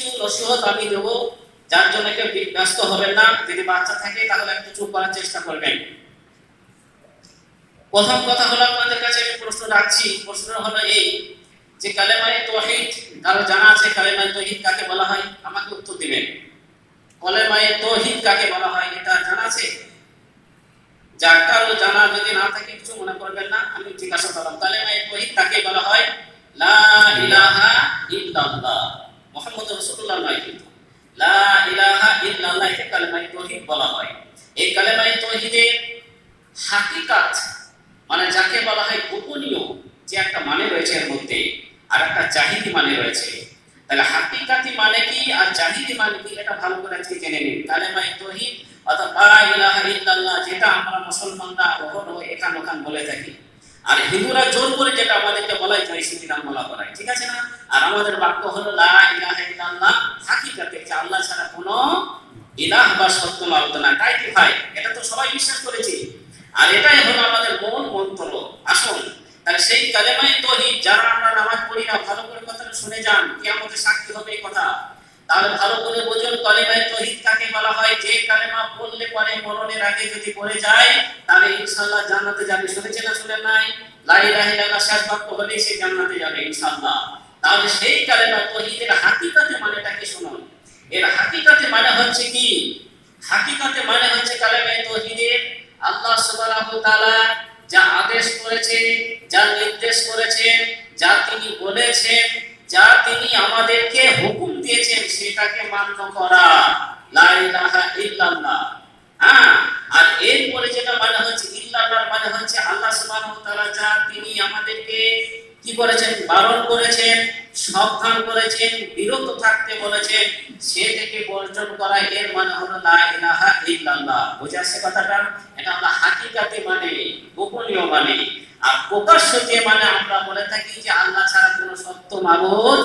কিছু নসিহত আমি দেবো, যার জন্য কেউ ব্যস্ত হবেন না। যদি বাচ্চা থাকে তাহলে একটু চুপ করার চেষ্টা করবেন। প্রথম কথা হলো, আপনাদের কাছে আমি প্রশ্ন রাখছি। প্রশ্ন হলো এই যে কালেমায়ে তাওহীদ কারো জানা আছে? কালেমায়ে তাওহীদ কাকে বলা হয়? আমাকে উত্তর দিবেন। কালেমায়ে তাওহীদ কাকে বলা হয় এটা জানা আছে? যার কারো জানা যদি না থাকে কিছু মনে করবেন না, আমি জিজ্ঞাসা করলাম কালেমায়ে তাওহীদ কাকে বলা হয়? লা ইলাহা ইল্লাল্লাহ, মুহাম্মদুর রাসূলুল্লাহ নয় কিন্তু, লা ইলাহা ইল্লাল্লাহ কে কালেমায়ে তাওহীদ বলা হয়। এই কালেমায়ে তাওহীদের হাকিকাত মানে যাকে বলা হয় গোপনীয় যে একটা মানে রয়েছে এর মধ্যে, আর একটা জাহিদি মানে রয়েছে। তাহলে হাকিকাতি মানে কি আর জাহিদি মানে কি এটা ভালো করে আজকে জেনে নিন। কালেমায়ে তাওহীদ অর্থাৎ লা ইলাহা ইল্লাল্লাহ, যেটা আমরা মুসলমানরা অহরহ এখান ওখান বলে থাকি, আর হিন্দুরা জোর করে যেটা আমাদেরকে বলাই জয় শ্রীরাম বলা করায়, ঠিক আছে না? আর আমাদের বাক্য হলো লা ইলাহা ইল্লাল্লাহ, হাকিকাতে যে আল্লাহ ছাড়া কোনো ইলাহ বা সত্য মাবুদ না। তাই কি ভাই? এটা তো সবাই বিশ্বাস করেছি, আর এটাই হলো আমাদের মূল মন্ত্র। আসুন তাহলে সেই কালেমায়ে তাওহীদ, যারা আমরা নামাজ পড়ি না, ভালো করে কথাটা শুনে যান, কিয়ামতে সাক্ষী হবে এই কথা। তাহলে ভালো করে বুঝুন কালেমায়ে তাওহীদ কাকে বলা হয়। যে কালেমা বললে পরে মরণের আগে যদি পড়ে যায় তাহলে ইনশাআল্লাহ জান্নাতে যাবে। শুনেছেন না শুনেন নাই? লা ইলাহা ইল্লাল্লাহ শেষ বাক্য হলেই সে জান্নাতে যাবে ইনশাআল্লাহ। তাহলে সেই কালেমা তাওহীদের হাকিকাতে মানেটা কি শুনুন। এর হাকিকাতে মানে হচ্ছে কি? হাকিকাতে মানে হচ্ছে কালেমায়ে তাওহীদের আল্লাহ সুবহানাহু ওয়া তাআলা যা আদেশ করেছে, যা নির্দেশ করেছেন, যা তিনি বলেছেন, যা তিনি আমাদেরকে হুকুম দিয়েছেন সেটাকে মান্য করা, লা ইলাহা ইল্লাল্লাহ। হ্যাঁ, আর এরপরে যেটা মানে হচ্ছে ইল্লাল্লাহ মানে হচ্ছে আল্লাহ সুবহানাহু ওয়া তাআলা যা তিনি আমাদেরকে কি করেছেন, বারণ করেছেন, সাবধান করেছেন, বিরত থাকতে বলেছেন, সে থেকে বর্জন করা, এর মানে হলো লা ইলাহা ইল্লাল্লাহ। বুঝে আসছে কথাটা? এটা আমরা হাকিকাতে মানে, গোপনীয় মানে। আর প্রকাশ্য যে মানে আমরা বলে থাকি যে আল্লাহ ছাড়া কোনো সত্য মাবুদ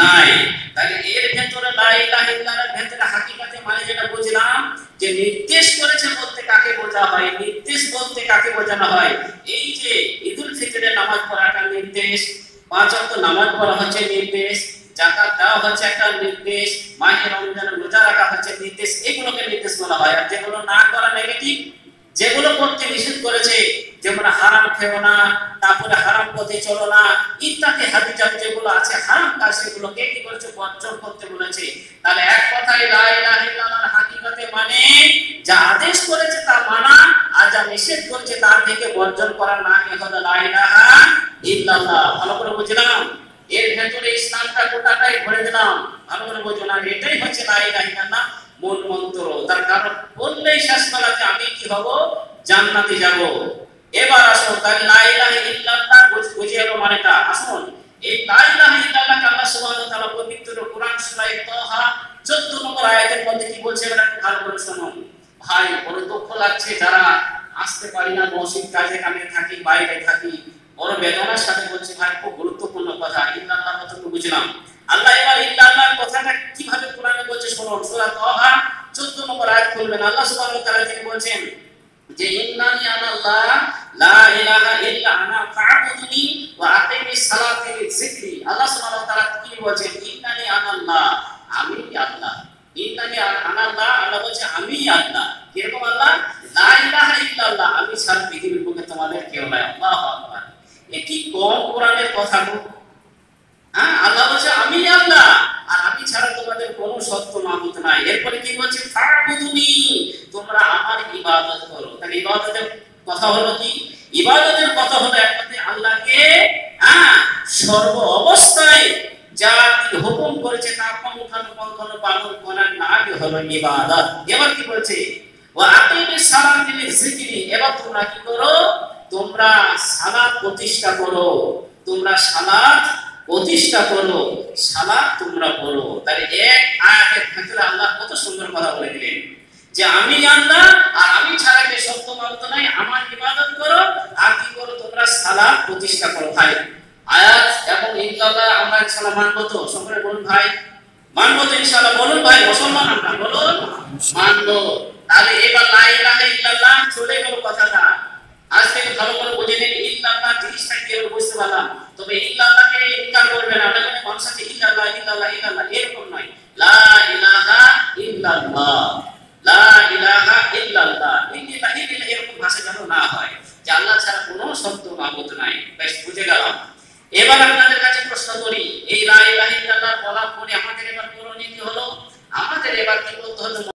নাই। তাহলে এর ভেতরে লা ইলাহা ইল্লাল্লাহর ভেতরে হাকিকাতে মানে যেটা বুঝলাম যে নির্দেশ করেছে বলতে কাকে বোঝা হয়, নির্দেশ বলতে কাকে বোঝানো হয়। এই যে ঈদুল ফিতরের নামাজ পড়াটা নির্দেশ, 5 ওয়াক্ত নামাজ পড়া হচ্ছে নির্দেশ, যাকাত দেওয়া হচ্ছে একটা নির্দেশ, মাহে রমজানের রোজা রাখা হচ্ছে নির্দেশ, এগুলোকে নির্দেশ বলা হয়। আর যেগুলো না করা নেগেটিভ, যেগুলো করতে নিষেধ করেছে, যেমন হারাম খেও না, তারপরে হারাম পথে চলো না, ইত্যাদি হাদিস যেগুলো আছে হারাম কাজ, সেগুলোকে কি করেছে, বর্জন করতে বলেছে। তাহলে এক কথায় লা ইলাহা ইল্লাল্লাহর হাকিকাতে মানে যা আদেশ করেছে তা মানা, আর যা নিষেধ করেছে তার থেকে বর্জন করা, না হলো লা ইলাহা ইল্লাল্লাহ। ভালো করে বুঝলাম? এর ভেতরে ইসলামটা গোটাটাই ভরে দিলাম, ভালো করে বুঝুন। আর এটাই হচ্ছে লা ইলাহা ইল্লাল্লাহ মূল মন্ত্র। তার কারণ বললেই শেষ বেলাতে আমি কি হব, জান্নাতে যাব। এবার আসুন তাহলে লা ইলাহা ইল্লাল্লাহ বুঝে এলো মানেটা। আসুন এই লা ইলাহা ইল্লাল্লাহ আল্লাহ সুবহানাহু ওয়া তাআলা পবিত্র কোরআন সূরা তাহা 14 নম্বর আয়াতের মধ্যে কি বলছে এটা একটু ভালো করে শুনুন। ভাই বড় দুঃখ লাগছে, যারা আসতে পারি না, মসজিদ কাজে কামে থাকি, বাইরে থাকি, বড় বেদনার সাথে বলছি ভাই, খুব গুরুত্বপূর্ণ কথা। ইল্লাল্লাহ কথা তো বুঝলাম, আল্লাহ এবার ইল্লাল্লাহর কথাটা কিভাবে কোরআনে বলছে শুনুন। সূরা তাহা 14 নম্বর আয়াত খুলবেন। আল্লাহ সুবহানাহু ওয়া তাআলা তিনি বলছেন যে ইন্নানি আনাল্লাহ লা ইলাহা ইল্লা আনা ফা'বুদনি ওয়া আকিমিস সালাতা লিযিকরি। আল্লাহ সুবহানাহু ওয়া তাআলা কি বলছেন? ইন্নানি আনাল্লাহ, আমি আল্লাহ। ইন্নানি আনাল্লাহ, আল্লাহ বলছে আমি আল্লাহ। কিরকম আল্লাহ? লা ইলাহা ইল্লাল্লাহ, আমি ছাড়া পৃথিবীর বুকে তোমাদের কেউ নাই। আল্লাহু আকবার। এ কি কম কোরআনের কথা গো। হ্যাঁ, আল্লাহ বলছে আমি আল্লাহ, আর আমি ছাড়া তোমাদের কোনো সত্য মাবুদ নাই। এরপরে কি বলছে? ফা'বুদনি, তোমরা আমার ইবাদত করো। তাহলে ইবাদতের কথা হলো কি? ইবাদতের কথা হলো একমাত্র আল্লাহকে সর্ব অবস্থায় যা তিনি হুকুম করেছে তা পুঙ্খানুপুঙ্খ পালন করার নামই হলো ইবাদত। এবার কি বলছে? ওয়া আকিমিস সালাতা লিযিকরি, এবার তোমরা কি করো? তোমরা সালাত প্রতিষ্ঠা করো, তোমরা সালাত প্রতিষ্ঠা করো, সালাত তোমরা পড়ো। তাহলে এক আয়াতের ভেতরে আল্লাহ কত সুন্দর কথা বলে দিলেন যে আমি আল্লাহ, আর আমি ছাড়া কে সত্য মাবুদ নাই, আমার ইবাদত করো, আর কি করো? তোমরা সালাত প্রতিষ্ঠা করো। ভাই আয়াত এবং ইনশাআল্লাহ আমরা ইনশাআল্লাহ মানব তো? সকলে বলুন ভাই, মানব তো ইনশাআল্লাহ? বলুন ভাই, মুসলমান আমরা, বলুন মানব। তাহলে এবার লা ইলাহা ইল্লাল্লাহ চলে গেল কথাটা। আজ থেকে ভালো করে বুঝে নিন ইল্লাল্লাহ জিনিসটা কি হলো বুঝতে পারলাম। তবে ইল্লাল্লাহকে ইনকার করবেন না, আপনাদের মানুষ আছে ইল্লাল্লাহ ইল্লাল্লাহ ইল্লাল্লাহ, এরকম নয়। লা ইল্লাল্লাহ, এই লা ইলাহা এরকম ভাষা যেন না হয় যে আল্লাহ ছাড়া কোনো সত্য মাবুদ নাই। বেশ, বুঝে গেলাম। এবার আপনাদের কাছে প্রশ্ন করি, এই লা ইলাহা ইল্লাল্লাহ বলার পরে আমাদের এবার করণীয় কি হলো? আমাদের এবার কি বলতে হলো?